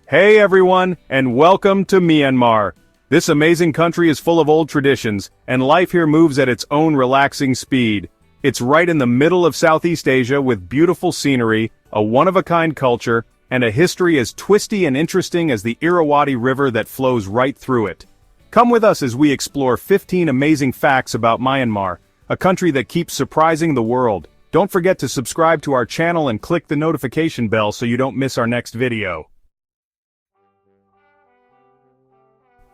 Hey everyone, and welcome to Myanmar. This amazing country is full of old traditions, and life here moves at its own relaxing speed. It's right in the middle of Southeast Asia with beautiful scenery, a one-of-a-kind culture, and a history as twisty and interesting as the Irrawaddy River that flows right through it. Come with us as we explore 15 amazing facts about Myanmar, a country that keeps surprising the world. Don't forget to subscribe to our channel and click the notification bell so you don't miss our next video.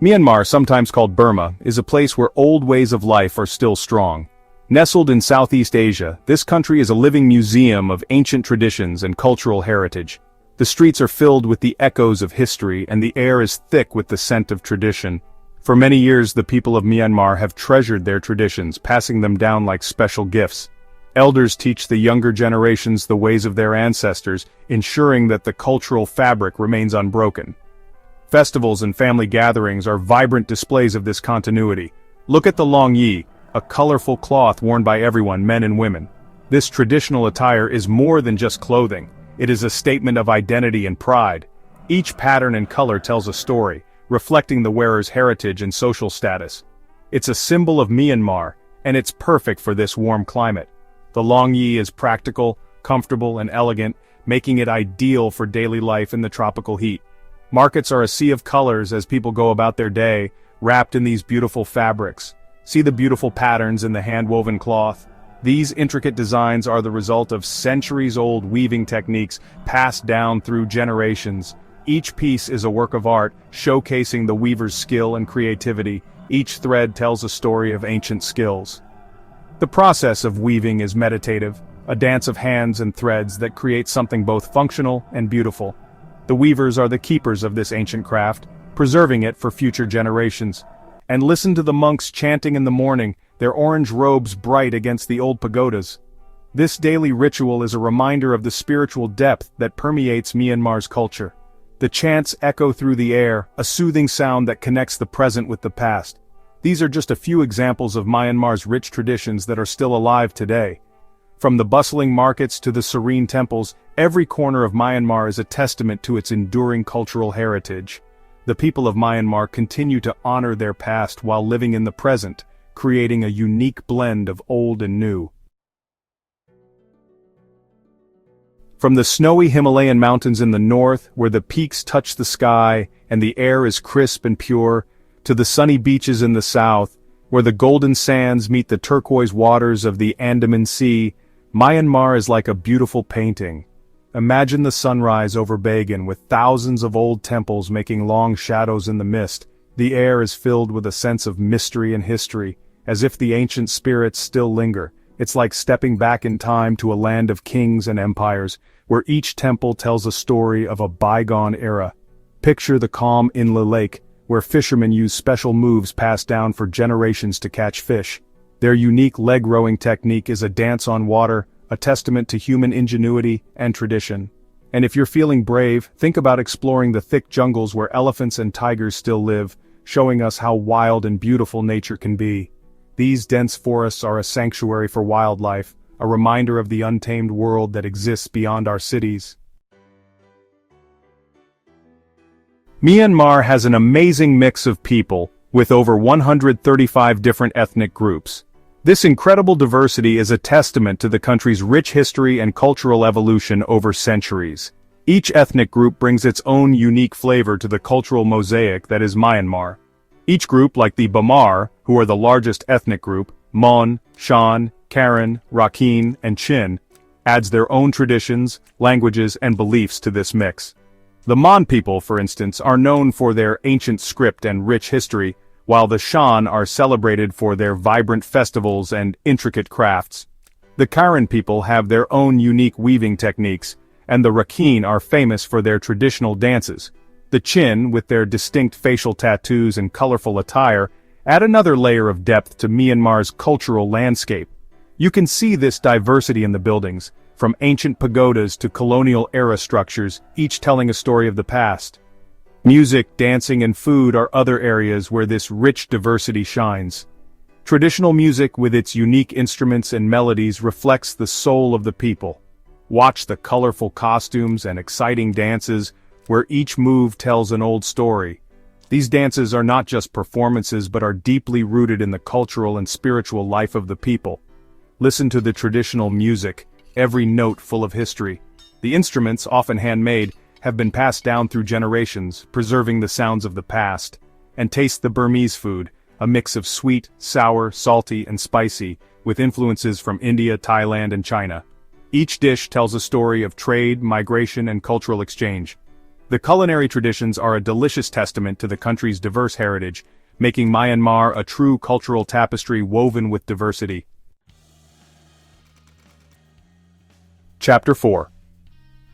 Myanmar, sometimes called Burma, is a place where old ways of life are still strong. Nestled in Southeast Asia, this country is a living museum of ancient traditions and cultural heritage. The streets are filled with the echoes of history and the air is thick with the scent of tradition. For many years, the people of Myanmar have treasured their traditions, passing them down like special gifts. Elders teach the younger generations the ways of their ancestors, ensuring that the cultural fabric remains unbroken. Festivals and family gatherings are vibrant displays of this continuity. Look at the Long Yi, a colorful cloth worn by everyone, men and women. This traditional attire is more than just clothing. It is a statement of identity and pride. Each pattern and color tells a story, reflecting the wearer's heritage and social status. It's a symbol of Myanmar, and it's perfect for this warm climate. The Long Yi is practical, comfortable, and elegant, making it ideal for daily life in the tropical heat. Markets are a sea of colors as people go about their day, wrapped in these beautiful fabrics. See the beautiful patterns in the hand-woven cloth? These intricate designs are the result of centuries-old weaving techniques passed down through generations. Each piece is a work of art, showcasing the weaver's skill and creativity. Each thread tells a story of ancient skills. The process of weaving is meditative, a dance of hands and threads that creates something both functional and beautiful. The weavers are the keepers of this ancient craft, preserving it for future generations. And listen to the monks chanting in the morning, their orange robes bright against the old pagodas. This daily ritual is a reminder of the spiritual depth that permeates Myanmar's culture. The chants echo through the air, a soothing sound that connects the present with the past. These are just a few examples of Myanmar's rich traditions that are still alive today. From the bustling markets to the serene temples, every corner of Myanmar is a testament to its enduring cultural heritage. The people of Myanmar continue to honor their past while living in the present, creating a unique blend of old and new. From the snowy Himalayan mountains in the north, where the peaks touch the sky and the air is crisp and pure, to the sunny beaches in the south, where the golden sands meet the turquoise waters of the Andaman Sea, Myanmar is like a beautiful painting. Imagine the sunrise over Bagan with thousands of old temples making long shadows in the mist. The air is filled with a sense of mystery and history, as if the ancient spirits still linger. It's like stepping back in time to a land of kings and empires, where each temple tells a story of a bygone era. Picture the calm inland lake, where fishermen use special moves passed down for generations to catch fish. Their unique leg rowing technique is a dance on water, a testament to human ingenuity and tradition. And if you're feeling brave, think about exploring the thick jungles where elephants and tigers still live, showing us how wild and beautiful nature can be. These dense forests are a sanctuary for wildlife, a reminder of the untamed world that exists beyond our cities. Myanmar has an amazing mix of people, with over 135 different ethnic groups. This incredible diversity is a testament to the country's rich history and cultural evolution over centuries. Each ethnic group brings its own unique flavor to the cultural mosaic that is Myanmar. Each group, like the Bamar, who are the largest ethnic group, Mon, Shan, Karen, Rakhine, and Chin, adds their own traditions, languages, and beliefs to this mix. The Mon people, for instance, are known for their ancient script and rich history, while the Shan are celebrated for their vibrant festivals and intricate crafts. The Karen people have their own unique weaving techniques, and the Rakhine are famous for their traditional dances. The Chin, with their distinct facial tattoos and colorful attire, add another layer of depth to Myanmar's cultural landscape. You can see this diversity in the buildings, from ancient pagodas to colonial-era structures, each telling a story of the past. Music, dancing, and food are other areas where this rich diversity shines. Traditional music with its unique instruments and melodies reflects the soul of the people. Watch the colorful costumes and exciting dances, where each move tells an old story. These dances are not just performances but are deeply rooted in the cultural and spiritual life of the people. Listen to the traditional music, every note full of history. The instruments, often handmade, have been passed down through generations, preserving the sounds of the past. And taste the Burmese food, a mix of sweet, sour, salty, and spicy, with influences from India, Thailand, and China. Each dish tells a story of trade, migration, and cultural exchange. The culinary traditions are a delicious testament to the country's diverse heritage, making Myanmar a true cultural tapestry woven with diversity. Chapter 4.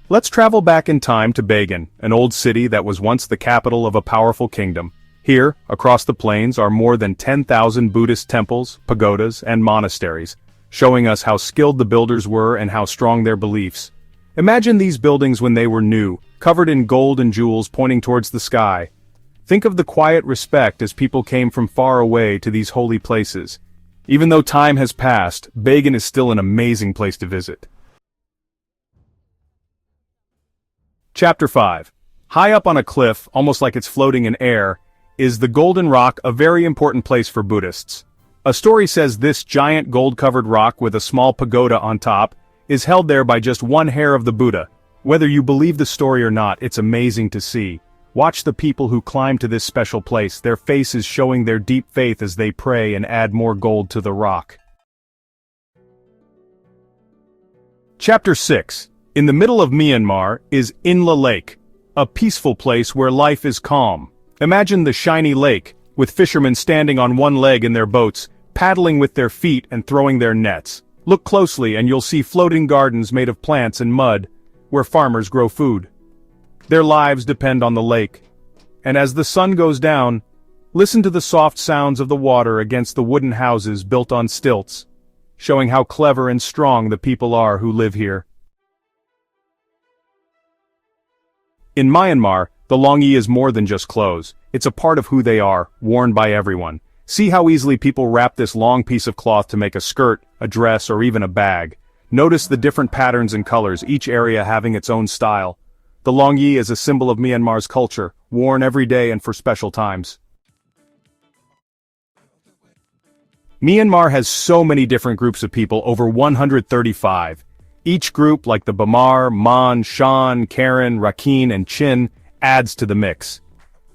Let's travel back in time to Bagan, an old city that was once the capital of a powerful kingdom. Here, across the plains, are more than 10,000 Buddhist temples, pagodas, and monasteries, showing us how skilled the builders were and how strong their beliefs. Imagine these buildings when they were new, covered in gold and jewels pointing towards the sky. Think of the quiet respect as people came from far away to these holy places. Even though time has passed, Bagan is still an amazing place to visit. Chapter 5. High up on a cliff, almost like it's floating in air, is the Golden Rock, a very important place for Buddhists. A story says this giant gold-covered rock with a small pagoda on top is held there by just one hair of the Buddha. Whether you believe the story or not, it's amazing to see. Watch the people who climb to this special place, their faces showing their deep faith as they pray and add more gold to the rock. Chapter 6. In the middle of Myanmar is Inla Lake, a peaceful place where life is calm. Imagine the shiny lake, with fishermen standing on one leg in their boats, paddling with their feet and throwing their nets. Look closely and you'll see floating gardens made of plants and mud, where farmers grow food. Their lives depend on the lake. And as the sun goes down, listen to the soft sounds of the water against the wooden houses built on stilts, showing how clever and strong the people are who live here. In Myanmar, the longyi is more than just clothes. It's a part of who they are, worn by everyone. See how easily people wrap this long piece of cloth to make a skirt, a dress, or even a bag. Notice the different patterns and colors, each area having its own style. The longyi is a symbol of Myanmar's culture, worn every day and for special times. Myanmar has so many different groups of people, over 135. Each group, like the Bamar, Mon, Shan, Karen, Rakhine, and Chin, adds to the mix.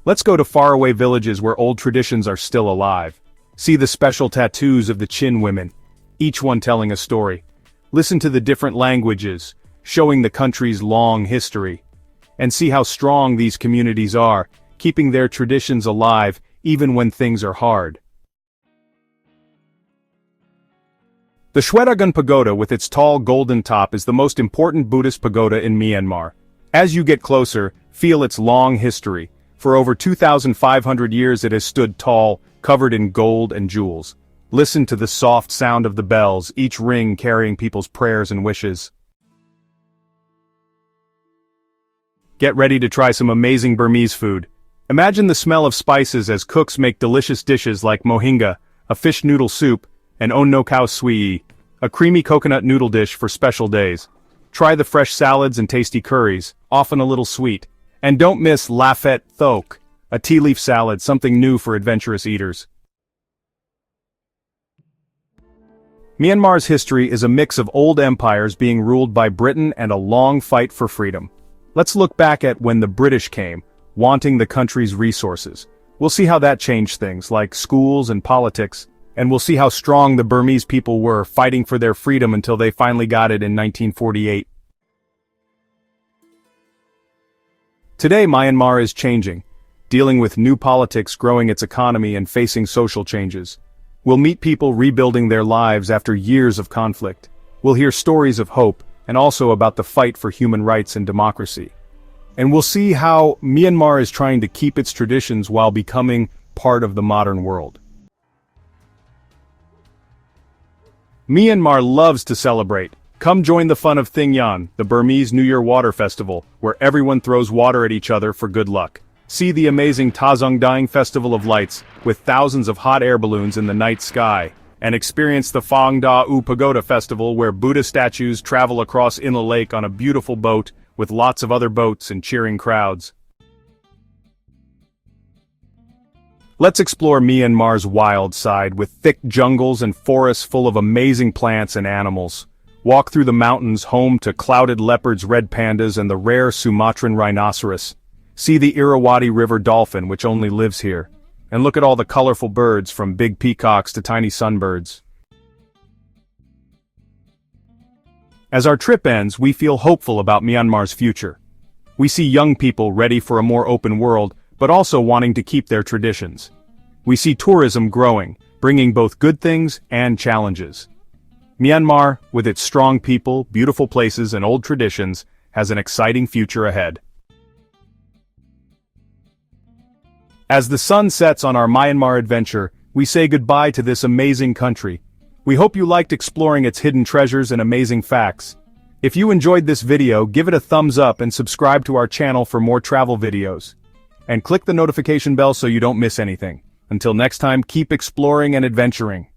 Let's go to faraway villages where old traditions are still alive. See the special tattoos of the Chin women, each one telling a story. Listen to the different languages, showing the country's long history. And see how strong these communities are, keeping their traditions alive even when things are hard. The Shwedagon Pagoda with its tall golden top is the most important Buddhist pagoda in Myanmar. As you get closer, feel its long history. For over 2,500 years it has stood tall, covered in gold and jewels. Listen to the soft sound of the bells, each ring carrying people's prayers and wishes. Get ready to try some amazing Burmese food. Imagine the smell of spices as cooks make delicious dishes like mohinga, a fish noodle soup, and on no khao sui, a creamy coconut noodle dish for special days. Try the fresh salads and tasty curries, often a little sweet. And don't miss lafet thok, a tea leaf salad, something new for adventurous eaters. Myanmar's history is a mix of old empires being ruled by Britain and a long fight for freedom. Let's look back at when the British came, wanting the country's resources. We'll see how that changed things, like schools and politics, and we'll see how strong the Burmese people were, fighting for their freedom until they finally got it in 1948. Today Myanmar is changing, dealing with new politics, growing its economy, and facing social changes. We'll meet people rebuilding their lives after years of conflict. We'll hear stories of hope, and also about the fight for human rights and democracy. And we'll see how Myanmar is trying to keep its traditions while becoming part of the modern world. Myanmar loves to celebrate. Come join the fun of Thingyan, the Burmese New Year Water Festival, where everyone throws water at each other for good luck. See the amazing Tazongdang Festival of Lights, with thousands of hot air balloons in the night sky. And experience the Phang Da U Pagoda Festival, where Buddha statues travel across Inla Lake on a beautiful boat with lots of other boats and cheering crowds. Let's explore Myanmar's wild side with thick jungles and forests full of amazing plants and animals. Walk through the mountains home to clouded leopards, red pandas, and the rare Sumatran rhinoceros. See the Irrawaddy River dolphin, which only lives here. And look at all the colorful birds, from big peacocks to tiny sunbirds. As our trip ends, we feel hopeful about Myanmar's future. We see young people ready for a more open world, but also wanting to keep their traditions. We see tourism growing, bringing both good things and challenges. Myanmar, with its strong people, beautiful places, and old traditions, has an exciting future ahead. As the sun sets on our Myanmar adventure, we say goodbye to this amazing country. We hope you liked exploring its hidden treasures and amazing facts. If you enjoyed this video, give it a thumbs up and subscribe to our channel for more travel videos. And click the notification bell so you don't miss anything. Until next time, keep exploring and adventuring.